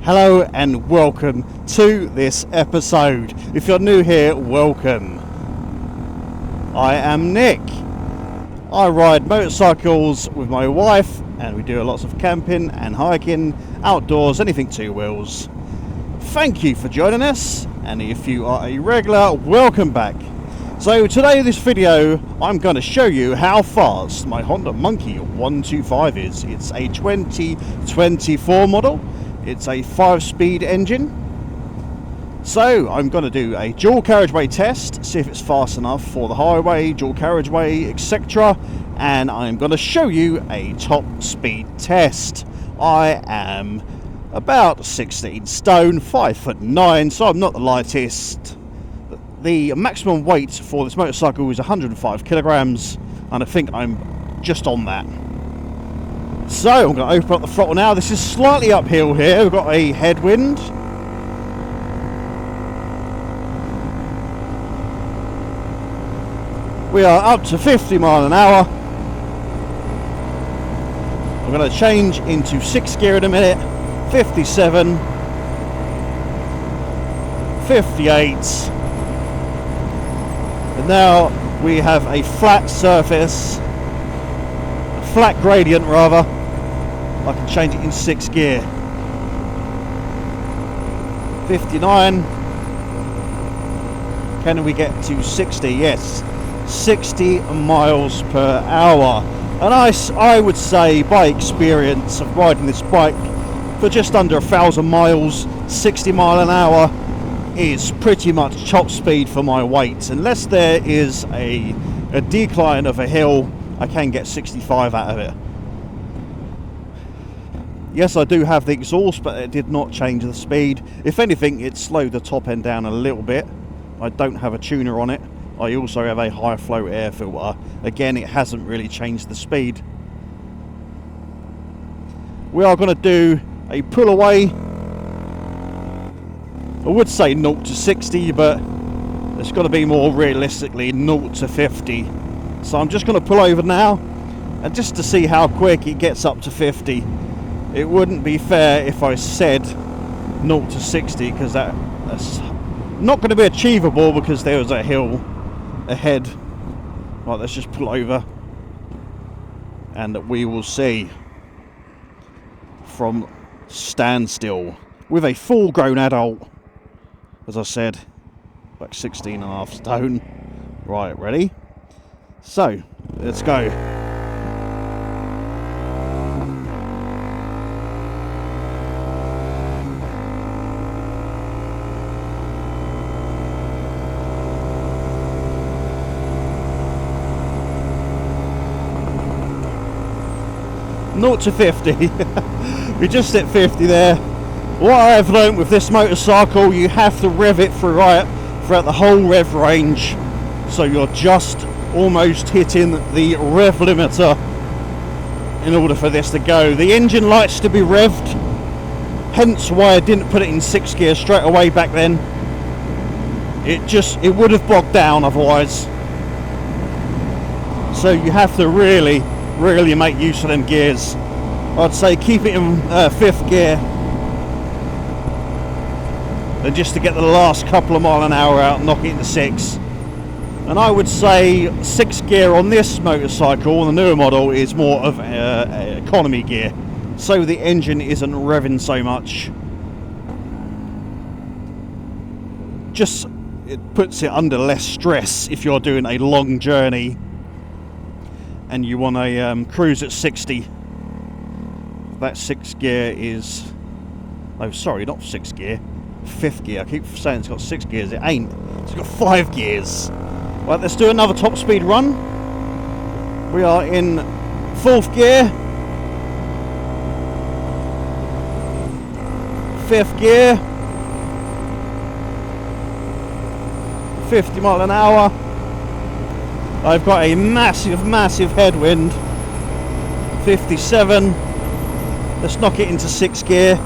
Hello and welcome to this episode. If you're new here, welcome. I am Nick. I ride motorcycles with my wife and we do lots of camping and hiking, outdoors, anything two wheels. Thank you for joining us, and if you are a regular, welcome back. So today in this video I'm going to show you how fast my Honda Monkey 125 is. It's a 2024 model. It's a 5-speed engine. So I'm going to do a dual carriageway test, see if it's fast enough for the highway, dual carriageway, etc. And I'm going to show you a top speed test. I am about 16 stone, 5'9", so I'm not the lightest. The maximum weight for this motorcycle is 105 kilograms, and I think I'm just on that. So I'm going to open up the throttle now. This is slightly uphill here. We've got a headwind. We are up to 50 miles an hour. I'm going to change into 6th gear in a minute. 57, 58, and now we have a flat surface, a flat gradient rather. I can change it in 6th gear. 59. Can we get to 60? Yes, 60 miles per hour. And I would say, by experience of riding this bike for just under 1,000 miles, 60 mile an hour is pretty much top speed for my weight. Unless there is a decline of a hill, I can get 65 out of it. Yes, I do have the exhaust, but it did not change the speed. If anything, it slowed the top end down a little bit. I don't have a tuner on it. I also have a high flow air filter. Again, it hasn't really changed the speed. We are going to do a pull away. I would say 0 to 60, but it's got to be more realistically 0 to 50. So I'm just going to pull over now, and just to see how quick it gets up to 50. It wouldn't be fair if I said 0 to 60, because that's not going to be achievable because there was a hill ahead. Right, let's just pull over and we will see from standstill with a full grown adult. As I said, like 16.5 stone. Right, ready? So, let's go. Naught to 50. We just hit 50 there. What I've learned with this motorcycle, you have to rev it throughout the whole rev range, so you're just almost hitting the rev limiter in order for this to go. The engine likes to be revved, hence why I didn't put it in 6th gear straight away back then. It would have bogged down otherwise. So you have to really make use of them gears. I'd say keep it in 5th gear, and just to get the last couple of mile an hour out, knock it into 6. And I would say 6th gear on this motorcycle, on the newer model, is more of economy gear, so the engine isn't revving so much. Just it puts it under less stress if you're doing a long journey and you want to cruise at 60. That 6th gear is, oh sorry, not 6th gear, 5th gear. I keep saying it's got 6 gears, it ain't. It's got 5 gears. Right, let's do another top speed run. We are in 4th gear, 5th gear, 50 mile an hour. I've got a massive headwind. 57. Let's knock it into 6th gear.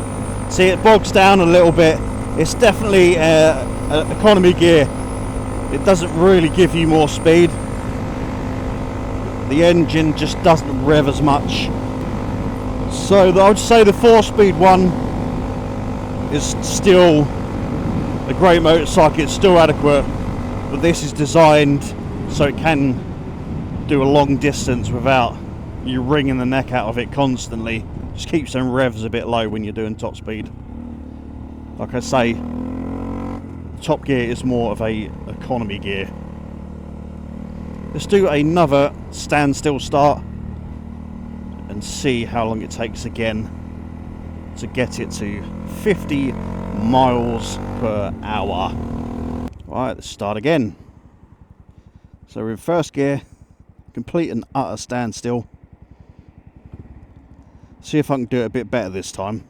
See, it bogs down a little bit. It's definitely economy gear. It doesn't really give you more speed. The engine just doesn't rev as much. So I would say the 4-speed one is still a great motorcycle, it's still adequate, but this is designed so it can do a long distance without you wringing the neck out of it constantly. Just keeps them revs a bit low when you're doing top speed. Like I say, top gear is more of a economy gear. Let's do another standstill start and see how long it takes again to get it to 50 miles per hour. Right, let's start again. So we're in first gear, complete and utter standstill. See if I can do it a bit better this time.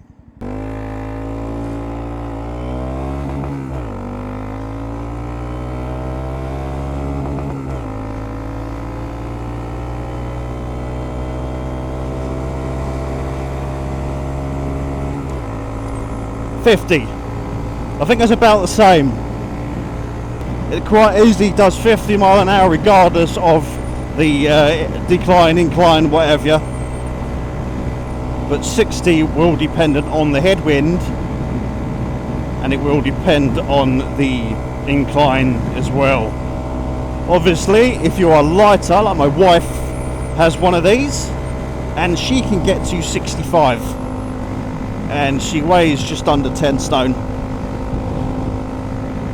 I think that's about the same. It quite easily does 50 mile an hour regardless of the decline, incline, whatever. But 60 will depend on the headwind, and it will depend on the incline as well. Obviously, if you are lighter, like my wife has one of these, and she can get to 65. And she weighs just under 10 stone.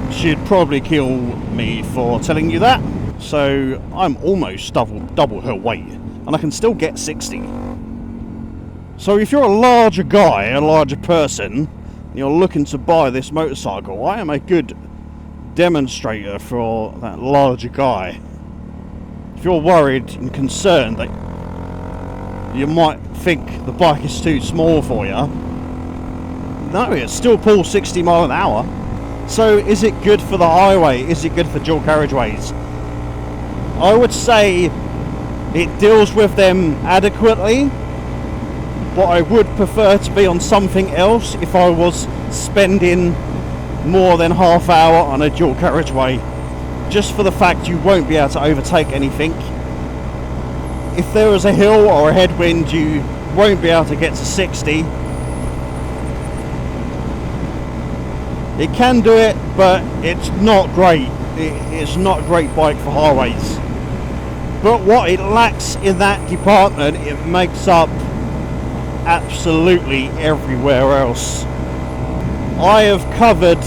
She'd probably kill me for telling you that. So I'm almost double her weight, and I can still get 60. So if you're a larger guy, a larger person, and you're looking to buy this motorcycle, I am a good demonstrator for that larger guy. If you're worried and concerned that you might think the bike is too small for you, no, it still pulls 60 mile an hour. So is it good for the highway? Is it good for dual carriageways? I would say it deals with them adequately, but I would prefer to be on something else if I was spending more than half hour on a dual carriageway, just for the fact you won't be able to overtake anything. If there is a hill or a headwind, you won't be able to get to 60. It can do it, but it's not great. It's not a great bike for highways. But what it lacks in that department, it makes up absolutely everywhere else. I have covered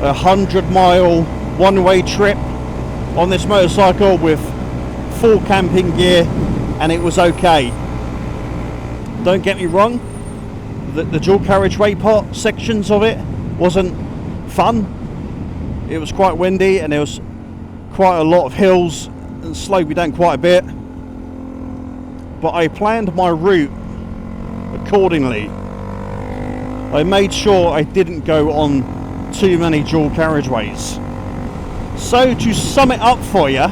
100-mile one-way trip on this motorcycle with full camping gear, and it was okay. Don't get me wrong, the dual carriageway part sections of it wasn't fun. It was quite windy, and there was quite a lot of hills and slowed me down quite a bit, but I planned my route accordingly. I made sure I didn't go on too many dual carriageways. So to sum it up for you,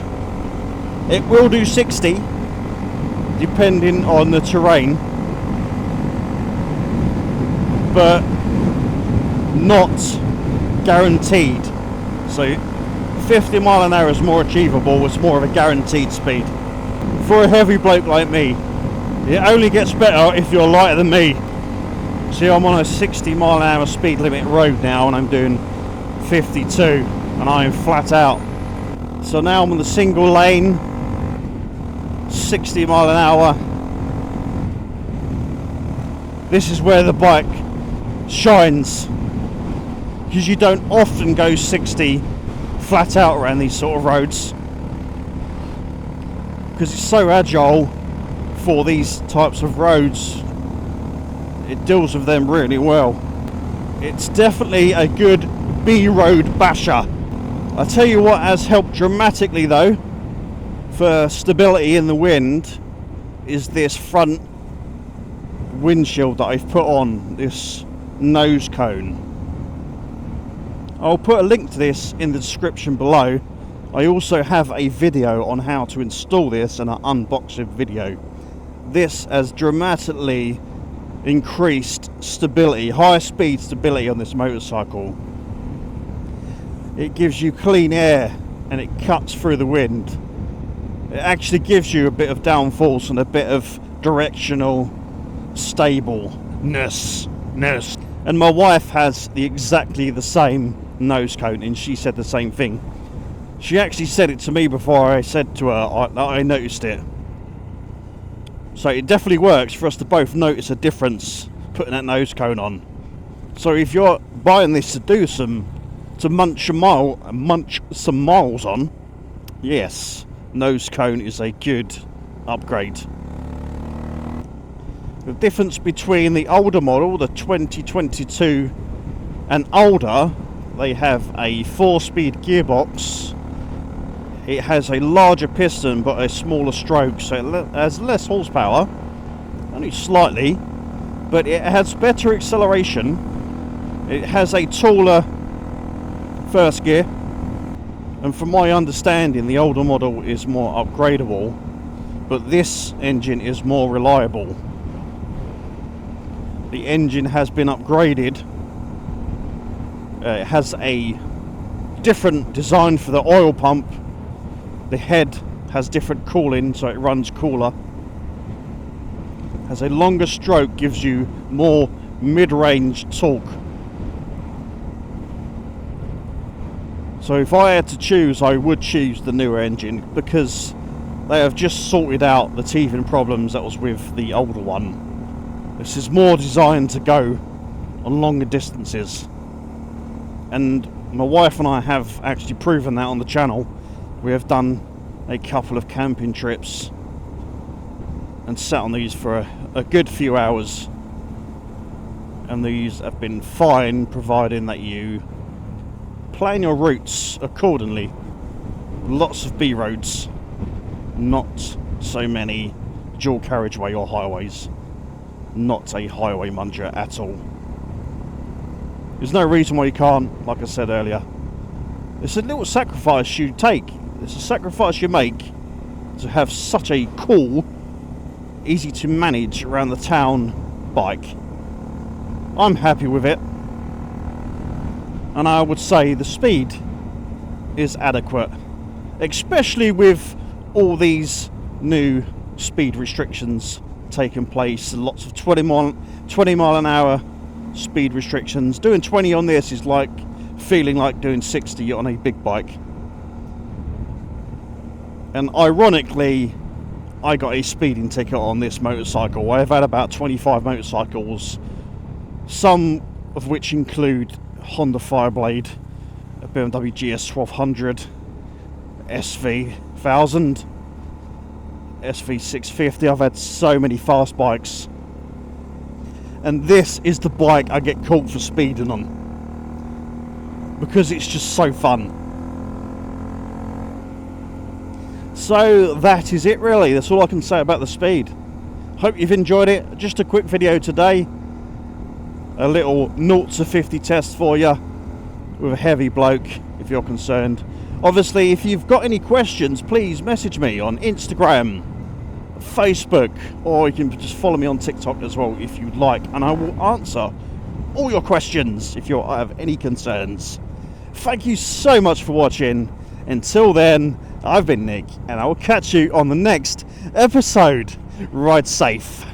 it will do 60 depending on the terrain, but not guaranteed. So 50 mile an hour is more achievable, it's more of a guaranteed speed. For a heavy bloke like me, it only gets better if you're lighter than me. See, I'm on a 60 mile an hour speed limit road now, and I'm doing 52, and I am flat out. So now I'm on the single lane, 60 mile an hour. This is where the bike shines, because you don't often go 60 flat out around these sort of roads, because it's so agile for these types of roads. It deals with them really well. It's definitely a good B-road basher. I tell you what has helped dramatically though for stability in the wind is this front windshield that I've put on, this nose cone. I'll put a link to this in the description below. I also have a video on how to install this and an unboxing video. This has dramatically increased stability, high speed stability on this motorcycle. It gives you clean air and it cuts through the wind. It actually gives you a bit of downforce and a bit of directional stableness. And my wife has exactly the same nose cone, and she said the same thing. She actually said it to me before I said to her I noticed it. So it definitely works for us to both notice a difference putting that nose cone on. So if you're buying this to munch some miles on, yes, nose cone is a good upgrade. The difference between the older model, the 2022 and older, they have a 4-speed gearbox. It has a larger piston but a smaller stroke, so it has less horsepower, only slightly, but it has better acceleration. It has a taller first gear, and from my understanding the older model is more upgradable, but this engine is more reliable. The engine has been upgraded. It has a different design for the oil pump. The head has different cooling, so it runs cooler. Has a longer stroke, gives you more mid-range torque. So if I had to choose, I would choose the newer engine, because they have just sorted out the teething problems that was with the older one. This is more designed to go on longer distances. And my wife and I have actually proven that on the channel. We have done a couple of camping trips and sat on these for a good few hours, and these have been fine, providing that you plan your routes accordingly. Lots of B roads, not so many dual carriageway or highways. Not a highway munger at all. There's no reason why you can't, like I said earlier. It's a little sacrifice you take. It's a sacrifice you make to have such a cool, easy to manage around the town bike. I'm happy with it, and I would say the speed is adequate, especially with all these new speed restrictions taking place. Lots of 20 mile an hour speed restrictions. Doing 20 on this is like feeling like doing 60 on a big bike. And ironically, I got a speeding ticket on this motorcycle. I've had about 25 motorcycles, some of which include Honda Fireblade, a BMW GS 1200, SV 1000, SV 650. I've had so many fast bikes, and this is the bike I get caught for speeding on, because it's just so fun. So that is it really. That's all I can say about the speed. Hope you've enjoyed it. Just a quick video today. A little 0 to 50 test for you with a heavy bloke, if you're concerned. Obviously, if you've got any questions, please message me on Instagram, Facebook, or you can just follow me on TikTok as well if you'd like, and I will answer all your questions if you have any concerns. Thank you so much for watching. Until then, I've been Nick, and I will catch you on the next episode. Ride safe.